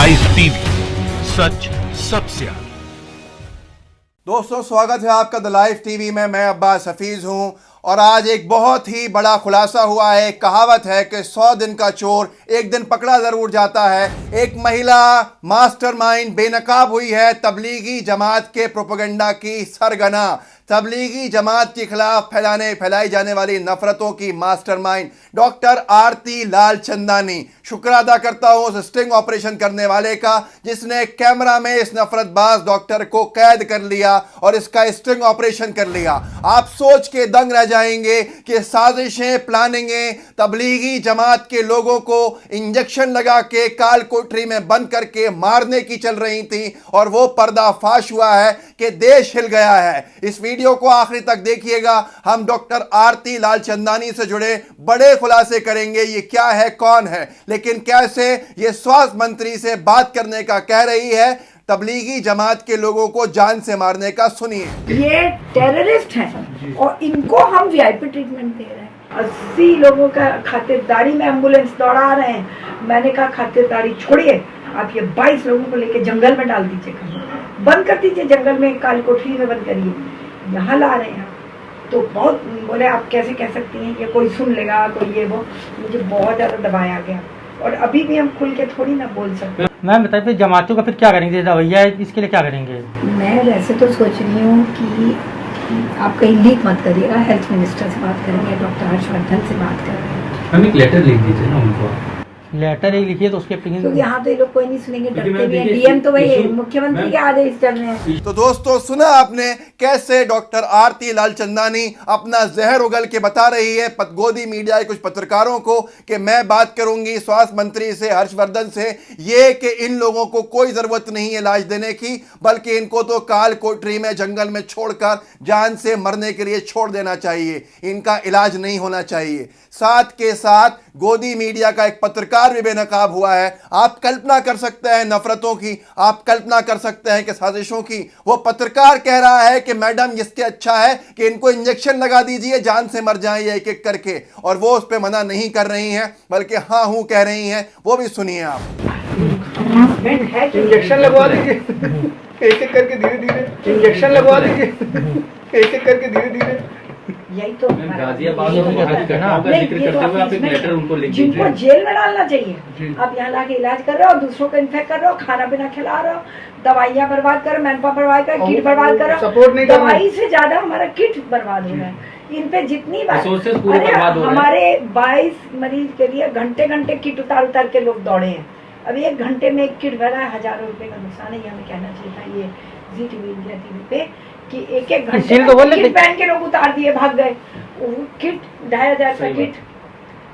Live TV, सच सबसे आगे। दोस्तों, स्वागत है आपका द लाइव टीवी में। मैं अब्बास हफीज हूं और आज एक बहुत ही बड़ा खुलासा हुआ है। एक कहावत है कि 100 दिन का चोर एक दिन पकड़ा जरूर जाता है। एक महिला मास्टरमाइंड बेनकाब हुई है तबलीगी जमात के प्रोपेगेंडा की सरगना। तबलीगी जमात के खिलाफ फैलाई जाने वाली नफरतों की मास्टरमाइंड डॉक्टर आरती लालचंदानी। शुक्र अदा करता हूं उस स्टिंग ऑपरेशन करने वाले का जिसने कैमरा में इस नफरतबाज डॉक्टर को कैद कर लिया और इसका स्टिंग ऑपरेशन कर लिया। आप सोच के दंग रह जाएंगे कि साजिशें, प्लानिंगें तबलीगी जमात के लोगों को इंजेक्शन लगा के काल कोठरी में बंद करके मारने की चल रही थी और वो पर्दाफाश हुआ है कि देश हिल गया है। इस वीडियो को आखिरी तक देखिएगा। हम डॉक्टर आरती लालचंदानी से जुड़े बड़े खुलासे करेंगे। ये क्या है, कौन है, लेकिन कैसे ये स्वास्थ्य मंत्री से बात करने का कह रही है, तबलीगी जमात के लोगों को जान से मारने का। सुनिए। ये टेररिस्ट हैं और इनको हम वीआईपी ट्रीटमेंट दे रहे हैं। 80 लोगों का खातिरदारी में एम्बुलेंस दौड़ा रहे हैं। मैंने कहा खातिरदारी छोड़िए, आप ये 22 लोगों को लेके जंगल में डाल दीजिए, बंद कर दीजिए, जंगल में काल कोठरी में बंद करिए, यहाँ ला रहे हैं। तो बहुत बोले आप कैसे कह सकती हैं, ये कोई सुन लेगा, कोई ये वो। मुझे बहुत ज़्यादा दबाया गया और अभी भी हम खुल के थोड़ी ना बोल सकते। मैम बताइए फिर जमातियों का फिर क्या करेंगे, रवैया इसके लिए क्या करेंगे? मैं वैसे तो सोच रही हूँ कि आप कहीं लीक मत करिएगा, हेल्थ मिनिस्टर से बात करेंगे, डॉक्टर हर्षवर्धन से बात करेंगे। हम एक लेटर लिख दीजिए ना उनको, लेटर ही लिखिए तो उसके क्योंकि यहाँ तो ये लोग कोई नहीं सुनेंगे, डरते भी हैं। डीएम तो वही मुख्यमंत्री के आदेश चल रहे हैं। तो दोस्तों, सुना आपने कैसे डॉक्टर आरती लालचंदानी अपना जहर उगल के बता रही है गोदी मीडिया के कुछ पत्रकारों को कि मैं बात करूंगी स्वास्थ्य मंत्री से, हर्षवर्धन से, ये कि इन लोगों को कोई जरूरत नहीं है इलाज देने की, बल्कि इनको तो काल कोठरी में जंगल में छोड़कर जान से मरने के लिए छोड़ देना चाहिए, इनका इलाज नहीं होना चाहिए। साथ के साथ गोदी मीडिया का एक पत्रकार भी बेनकाब हुआ है। आप कल्पना कर सकते हैं नफरतों की, आप कल्पना कर सकते हैं कि साजिशों की। वो पत्रकार कह रहा है कि मैडम इसके अच्छा है कि इनको इंजेक्शन लगा दीजिए, जान से मर जाएं एक एक करके, और वो उस पर मना नहीं कर रही हैं बल्कि हाँ हूं कह रही हैं। वो भी सुनिए आप। इंजेक्शन लगवा दीजिए एक एक करके, धीरे धीरे इंजेक्शन लगवा दीजिए एक एक करके, धीरे धीरे। यही तो गाजियाबाद का जिक्र करते हुए आप एक लेटर उनको लिख दीजिए। जिनको जेल में डालना चाहिए, आप यहाँ लाके इलाज कर रहे हो, दूसरों को इन्फेक्ट कर रहे हो, खाना पीना खिला रहे हो, दवाइयाँ बर्बाद करो, मैनपावर बर्बाद करो, किट बर्बाद करो। सपोर्ट नहीं, दवाई से ज्यादा हमारा किट बर्बाद हो रहा है। इन पे जितनी बार हमारे 22 मरीज के लिए घंटे घंटे किट उतार के लोग दौड़े हैं। अभी 1 घंटे में एक किट भरा है, हजारों रुपए का नुकसान है। ये हमें कहना चाहिए था ये जी टीवी, इंडिया टीवी पे, कि एक एक घंटे किट पहन के लोग उतार दिए, भाग गए। किट 2500 का किट।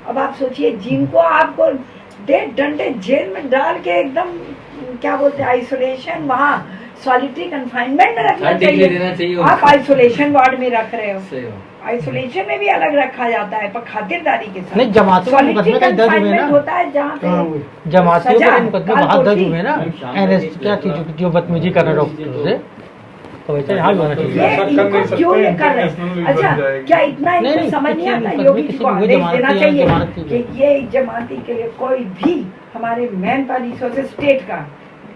अब आप सोचिए, जिनको आपको 1.5 घंटे जेल में डाल के एकदम क्या बोलते हैं आइसोलेशन, वहाँ सॉलिटरी कन्फाइनमेंट में रखना चाहिए, आप आइसोलेशन वार्ड में रख रहे हो। आइसोलेशन में भी अलग रखा जाता है पर खातिरदारी के साथ। नहीं, जमातियों का मुकदमे का दर्ज हुए ना, होता है जहाँ पे जमातियों का मुकदमे बहुत दर्ज हुए ना, एनएस क्या चीज जो बदतमीजी कर रहे डॉक्टर से, तो वैसे यहाँ भी होना चाहिए। क्यों ये कर रहे हैं? अच्छा, क्या इतना इनको समझ नहीं आता? योगी जी को आदेश देना चाहिए कि ये जमाती के लिए कोई भी हमारे मैन पावर रिसोर्सेज स्टेट का,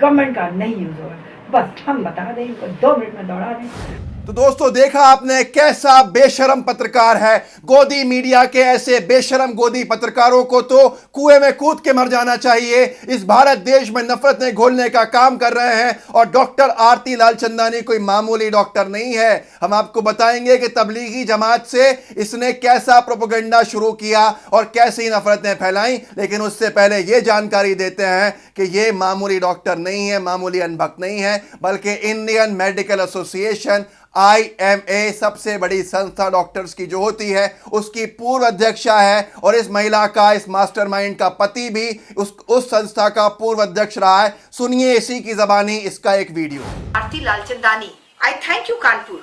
गवर्नमेंट का नहीं यूज होगा। बस हम बता दें, इनको 2 मिनट में दौड़ा दें। तो दोस्तों, देखा आपने कैसा बेशरम पत्रकार है। गोदी मीडिया के ऐसे बेशरम गोदी पत्रकारों को तो कुएं में कूद के मर जाना चाहिए। इस भारत देश में नफरतें घोलने का काम कर रहे हैं। और डॉक्टर आरती लालचंदानी कोई मामूली डॉक्टर नहीं है। हम आपको बताएंगे कि तबलीगी जमात से इसने कैसा प्रोपेगेंडा शुरू किया और कैसी नफरतें फैलाई। लेकिन उससे पहले ये जानकारी देते हैं कि ये मामूली डॉक्टर नहीं है, मामूली अनभक्त नहीं है, बल्कि इंडियन मेडिकल एसोसिएशन IMA सबसे बड़ी संस्था डॉक्टर्स की जो होती है उसकी पूर्व अध्यक्षा है। और इस महिला का, इस मास्टरमाइंड का पति भी उस संस्था का पूर्व अध्यक्ष रहा है। सुनिए इसी की जबानी इसका एक video. Aarti Lalchandani, I thank you Kanpur,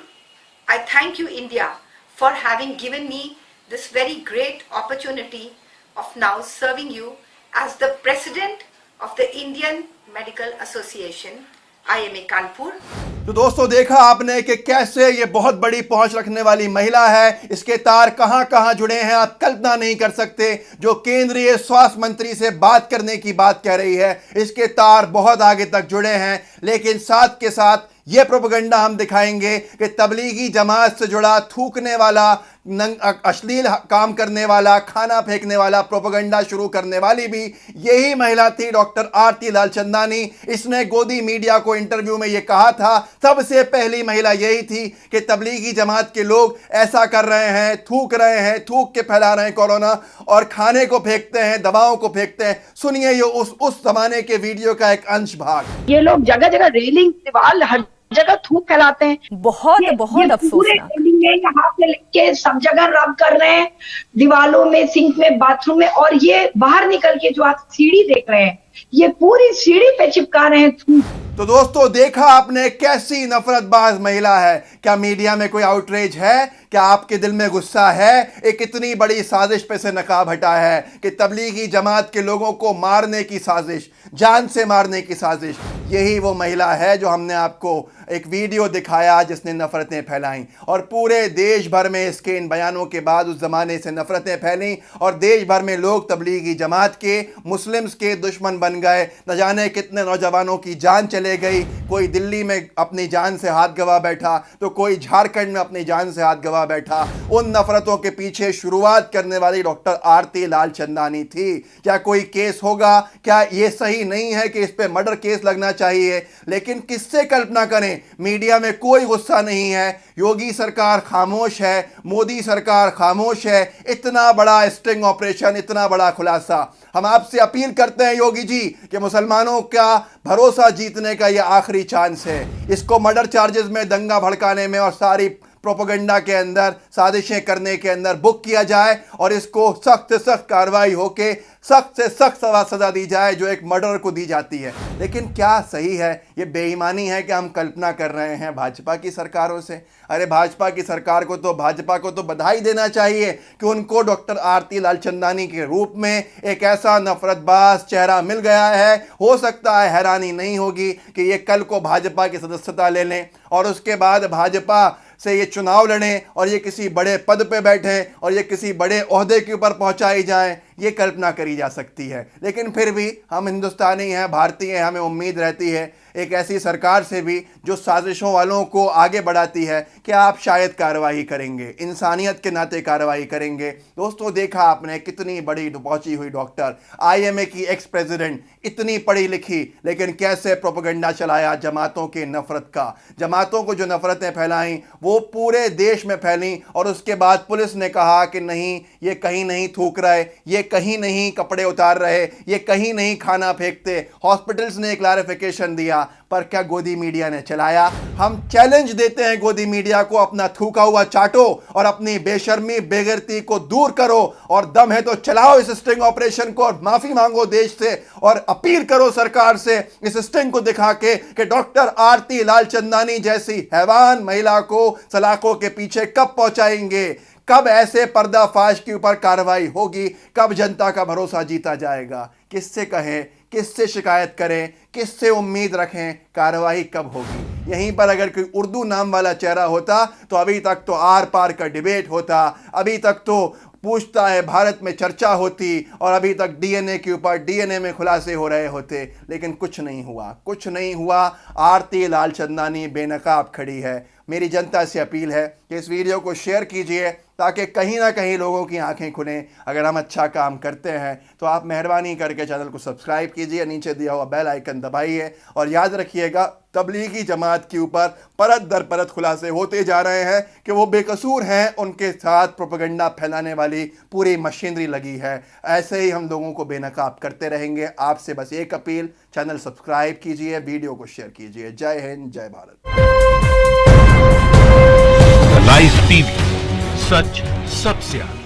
I thank you India for having given me this very great opportunity of now serving you as the president of the Indian Medical Association, IMA Kanpur. तो दोस्तों देखा आपने कि कैसे ये बहुत बड़ी पहुंच रखने वाली महिला है, इसके तार कहां कहां जुड़े हैं आप कल्पना नहीं कर सकते। जो केंद्रीय स्वास्थ्य मंत्री से बात करने की बात कह रही है, इसके तार बहुत आगे तक जुड़े हैं। लेकिन साथ के साथ ये प्रोपेगेंडा हम दिखाएंगे कि तबलीगी जमात से जुड़ा थूकने वाला, अश्लील काम करने वाला, खाना फेंकने वाला प्रोपेगेंडा शुरू करने वाली भी यही महिला थी, डॉक्टर आरती लालचंदानी। इसने गोदी मीडिया को इंटरव्यू में ये कहा था, सबसे पहली महिला यही थी कि तबलीगी जमात के लोग ऐसा कर रहे हैं, थूक के फैला रहे हैं कोरोना, और खाने को फेंकते हैं, दवाओं को फेंकते हैं। सुनिए ये उस जमाने के वीडियो का एक अंश भाग। ये लोग जगह जगह रेलिंग, दीवार, हर जगह थूक फैलाते हैं। बहुत अफसोसनाक। यहाँ पे लिख के सब जगह रब कर रहे हैं, दीवालों में, सिंक में, बाथरूम में, और ये बाहर निकल के जो आप सीढ़ी देख रहे हैं, ये पूरी सीढ़ी पे चिपका रहे हैं थूक। तो दोस्तों देखा आपने कैसी नफरतबाज महिला है। क्या मीडिया में कोई आउटरीच है? क्या आपके दिल में गुस्सा है? एक इतनी बड़ी साजिश पे से नकाब हटा है कि तबलीगी जमात के लोगों को मारने की साजिश, जान से मारने की साजिश। यही वो महिला है जो हमने आपको एक वीडियो दिखाया जिसने नफरतें फैलाई, और पूरे देश भर में इसके इन बयानों के बाद उस जमाने से नफरतें फैली, और देश भर में लोग तबलीगी जमात के, मुस्लिम्स के दुश्मन बन गए। न जाने कितने नौजवानों की जान चले गई। कोई दिल्ली में अपनी जान से हाथ गवा बैठा, तो कोई झारखंड में अपनी जान से हाथ गवा बैठा। उन नफरतों के पीछे शुरुआत करने वाली डॉक्टर आरती लालचंदानी थी। क्या कोई केस होगा? क्या ये सही नहीं है कि इस पे मर्डर केस लगना चाहिए? लेकिन किससे कल्पना करें, मीडिया में कोई गुस्सा नहीं है, योगी सरकार खामोश है, मोदी सरकार खामोश है। इतना बड़ा स्टिंग ऑपरेशन, इतना बड़ा खुलासा। हम आपसे अपील करते हैं योगी जी कि मुसलमानों का भरोसा जीतने का यह आखिरी चांस है। इसको मर्डर चार्जेस में, दंगा भड़काने में और सारी प्रोपेगेंडा के अंदर, साजिशें करने के अंदर बुक किया जाए, और इसको सख्त से सख्त कार्रवाई होके सख्त से सख्त सजा दी जाए जो एक मर्डर को दी जाती है। लेकिन क्या सही है? ये बेईमानी है कि हम कल्पना कर रहे हैं भाजपा की सरकारों से। अरे भाजपा की सरकार को तो, भाजपा को तो बधाई देना चाहिए कि उनको डॉक्टर आरती लालचंदानी के रूप में एक ऐसा नफरतबाज चेहरा मिल गया है। हो सकता है हैरानी नहीं होगी कि ये कल को भाजपा की सदस्यता ले लें और उसके बाद भाजपा से ये चुनाव लड़ें और ये किसी बड़े पद पे बैठें और ये किसी बड़े ओहदे के ऊपर पहुंचाई जाएं। ये कल्पना करी जा सकती है। लेकिन फिर भी हम हिंदुस्तानी हैं, भारतीय हैं, हमें उम्मीद रहती है एक ऐसी सरकार से भी जो साजिशों वालों को आगे बढ़ाती है कि आप शायद कार्रवाई करेंगे, इंसानियत के नाते कार्रवाई करेंगे। दोस्तों देखा आपने कितनी बड़ी पहुंची हुई डॉक्टर, IMA की एक्स प्रेसिडेंट, इतनी पढ़ी लिखी, लेकिन कैसे प्रोपेगेंडा चलाया जमातों के नफरत का। जमातों को जो नफरतें फैलाई वो पूरे देश में फैली, और उसके बाद पुलिस ने कहा कि नहीं, ये कहीं नहीं थूक रहे, ये कहीं नहीं कपड़े उतार रहे, ये कहीं नहीं खाना फेंकते। हॉस्पिटल्स ने क्लैरिफिकेशन दिया, पर क्या गोदी मीडिया ने चलाया? हम चैलेंज देते हैं गोदी मीडिया को, अपना थूका हुआ चाटो और अपनी बेशर्मी, बेगैरती को दूर करो, और दम है तो चलाओ इस स्टिंग ऑपरेशन को, और माफी मांगो देश से, और अपील करो सरकार से इस स्टिंग को दिखा के कि डॉक्टर आरती लालचंदानी जैसी हैवान महिला को सलाखों के पीछे कब पहुंचाएंगे, कब ऐसे पर्दाफाश के ऊपर कार्रवाई होगी, कब जनता का भरोसा जीता जाएगा। किससे कहें, किससे शिकायत करें, किससे उम्मीद रखें, कार्रवाई कब होगी? यहीं पर अगर कोई उर्दू नाम वाला चेहरा होता तो अभी तक तो आर पार का डिबेट होता, अभी तक तो पूछता है भारत में चर्चा होती, और अभी तक DNA के ऊपर DNA में खुलासे हो रहे होते। लेकिन कुछ नहीं हुआ, कुछ नहीं हुआ। आरती लालचंदानी बेनकाब खड़ी है। मेरी जनता से अपील है कि इस वीडियो को शेयर कीजिए ताकि कहीं ना कहीं लोगों की आंखें खुलें। अगर हम अच्छा काम करते हैं तो आप मेहरबानी करके चैनल को सब्सक्राइब कीजिए, नीचे दिया हुआ बेल आइकन दबाइए, और याद रखिएगा तबलीगी जमात के ऊपर परत दर परत खुलासे होते जा रहे हैं कि वो बेकसूर हैं, उनके साथ प्रोपेगेंडा फैलाने वाली पूरी मशीनरी लगी है। ऐसे ही हम लोगों को बेनकाब करते रहेंगे। आपसे बस एक अपील, चैनल सब्सक्राइब कीजिए, वीडियो को शेयर कीजिए। जय हिंद, जय भारत। लाइव टीवी, सच सबसे आगे।